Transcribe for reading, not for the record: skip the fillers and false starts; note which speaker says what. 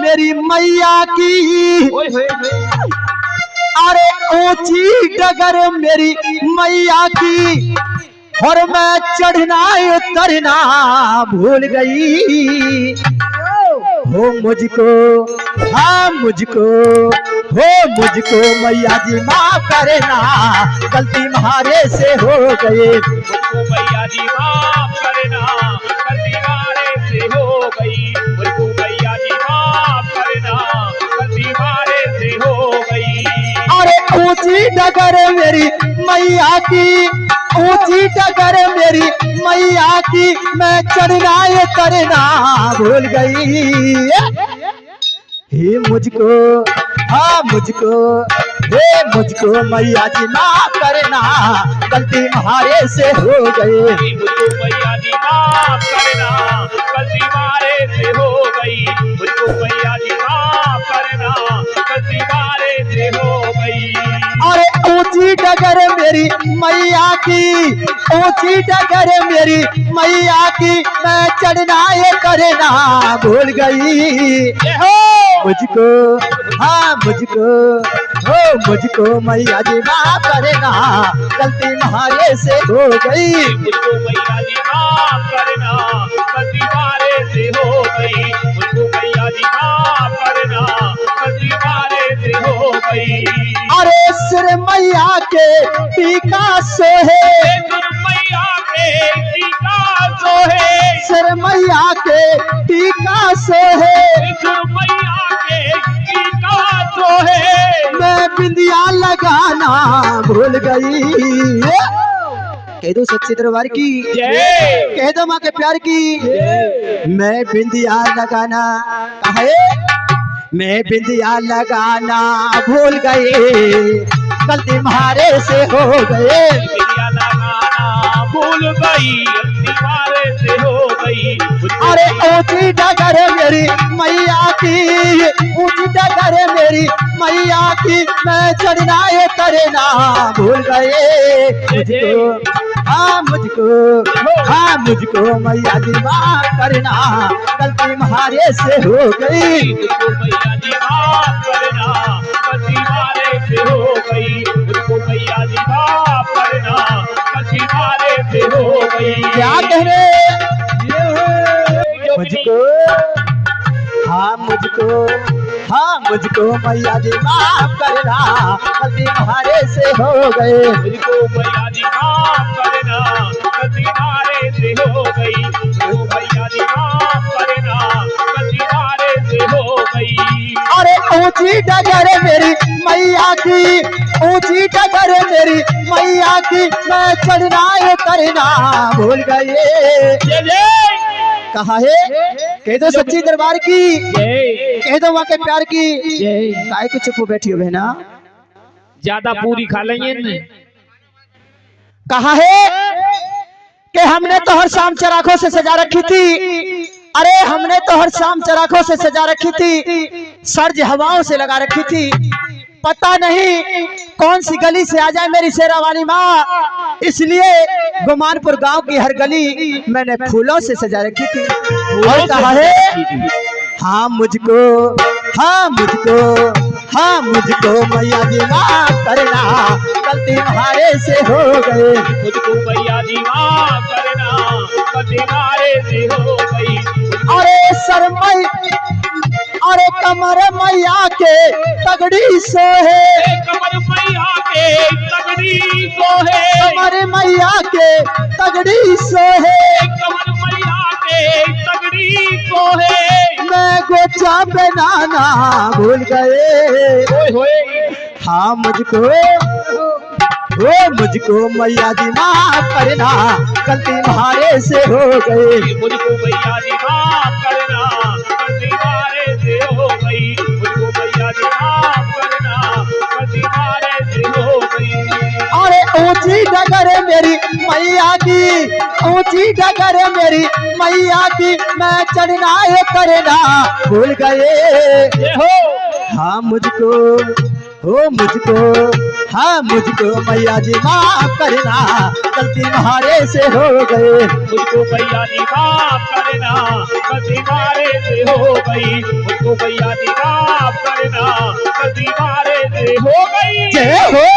Speaker 1: मेरी मैया की, अरे ऊंची डगर मेरी मैया की, और मैं चढ़ना उतरना भूल गई। हो मुझको, हाँ मुझको, हो मुझको मैया जी माफ करना, गलती म्हारे से हो गए।
Speaker 2: मुझको मैया जी माफ करना, गलती म्हारे से हो गई। मुझको मैया जी माफ करना, गलती म्हारे से हो गई।
Speaker 1: अरे ऊंची डगर मेरी मैया की, ऊंची डगर मेरी मैया की, मैं चढ़ना ये करना भूल गई। हे मुझको, हाँ मुझको, हे मुझको मैया जी माफ करना, गलती म्हारे से हो गए।
Speaker 2: मुझको मैया जी माफ करना, गलती म्हारे से हो गई। मुझको मैया जी माफ करना, गलती म्हारे से हो गई।
Speaker 1: अरे ऊंची डगर मेरी मैया की, ऊंची डगर मेरी मैया की, मैं चढ़ना ये करना भूल गई। मुझको, हाँ मुझको, हो मुझको मैया जी माफ करना, गलती म्हारे से हो गई।
Speaker 2: मुझको मैया जी माफ करना, गलती म्हारे से हो गई। मुझको मैया जी माफ करना, गलती म्हारे से हो गई।
Speaker 1: अरे सिर मैया के टीका सोहे,
Speaker 2: मैया के टीका सोहे,
Speaker 1: सिर मैया के टीका सोहे,
Speaker 2: मैया के टीका सोहे,
Speaker 1: मैं बिंदिया लगाना भूल गई। कह दो सच्चे दरबार की
Speaker 2: जय,
Speaker 1: कह दो माँ के प्यार की। मैं बिंदिया लगाना कहे, मैं बिंदिया लगाना भूल गए, गलती म्हारे से हो गए।
Speaker 2: बिंदिया लगाना भूल गई, गलती म्हारे से हो गई।
Speaker 1: अरे ऊंची डगर मेरी मैया की, ऊंची डगर मेरी मैया की, मैं चढ़ना ये करना भूल गए। मुझको, हाँ मुझको, हाँ मुझको मैया जी माफ करना, गलती म्हारे से हो गई।
Speaker 2: मुझको मैया जी माफ करना, गलती म्हारे से हो गई। मुझको मैया जी माफ करना, गलती म्हारे से हो गई।
Speaker 1: क्या कहने मुझको, हाँ मुझको, हाँ मुझको मैया जी माफ करना, गलती म्हारे से हो गए।
Speaker 2: मुझको मैया जी माफ करना, गलती म्हारे से हो गई। मुझको मैया जी माफ करना, गलती म्हारे से हो गई।
Speaker 1: अरे ऊंची डगर मेरी मैया की, ऊंची डगर मेरी मैया की, मैं चढ़ना ये करना भूल गए। कहा है कह दो सच्ची दरबार की, कह दो वहाँ के प्यार की। काहे को चुप बैठी हो बहना,
Speaker 2: ज्यादा पूरी खा लेंगे ने।
Speaker 1: कहा है कि हमने तो हर शाम चराखों से सजा रखी थी, अरे हमने तो हर शाम चराखों से सजा रखी थी, सर्ज हवाओं से लगा रखी थी, पता नहीं कौन सी गली से आ जाए मेरी शेरा वाली माँ, इसलिए गुमानपुर गांव की हर गली मैंने फूलों से सजा रखी थी। और कहा है हाँ मुझको, हाँ मुझको, हाँ मुझको मैया जी माफ करना, गलती म्हारे से हो गए।
Speaker 2: मुझको मैया जी माफ करना, गलती म्हारे से हो गई।
Speaker 1: अरे सरमई, अरे कमर मैया के तगड़ी सोहे,
Speaker 2: कमर मैया के तगड़ी सोहे,
Speaker 1: कमर मैया के तगड़ी सोहे,
Speaker 2: कमर मैया के तगड़ी सोहे,
Speaker 1: मैं गोचा बनाना भूल गए।
Speaker 2: होए होए।
Speaker 1: हाँ मुझको, हो मुझको मैया जी माफ करना, गलती म्हारे से हो गए।
Speaker 2: मुझको मैया जी माफ करना, गलती म्हारे से हो गई। मुझको मैया जी माफ करना, गलती म्हारे से हो गई।
Speaker 1: अरे ऊंची डगर मेरी मैया की, ऊंची डगर मेरी मैया की, मैं चढ़ना ये करना भूल गए। हाँ मुझको, हो मुझको, हाँ मुझको मैया जी माफ करना, गलती तुम्हारे से हो गए।
Speaker 2: मुझको मैया जी माफ करना, गलती मारे से हो गई। मुझको मैया जी माफ करना, गलती मारे से हो गई।
Speaker 1: जय हो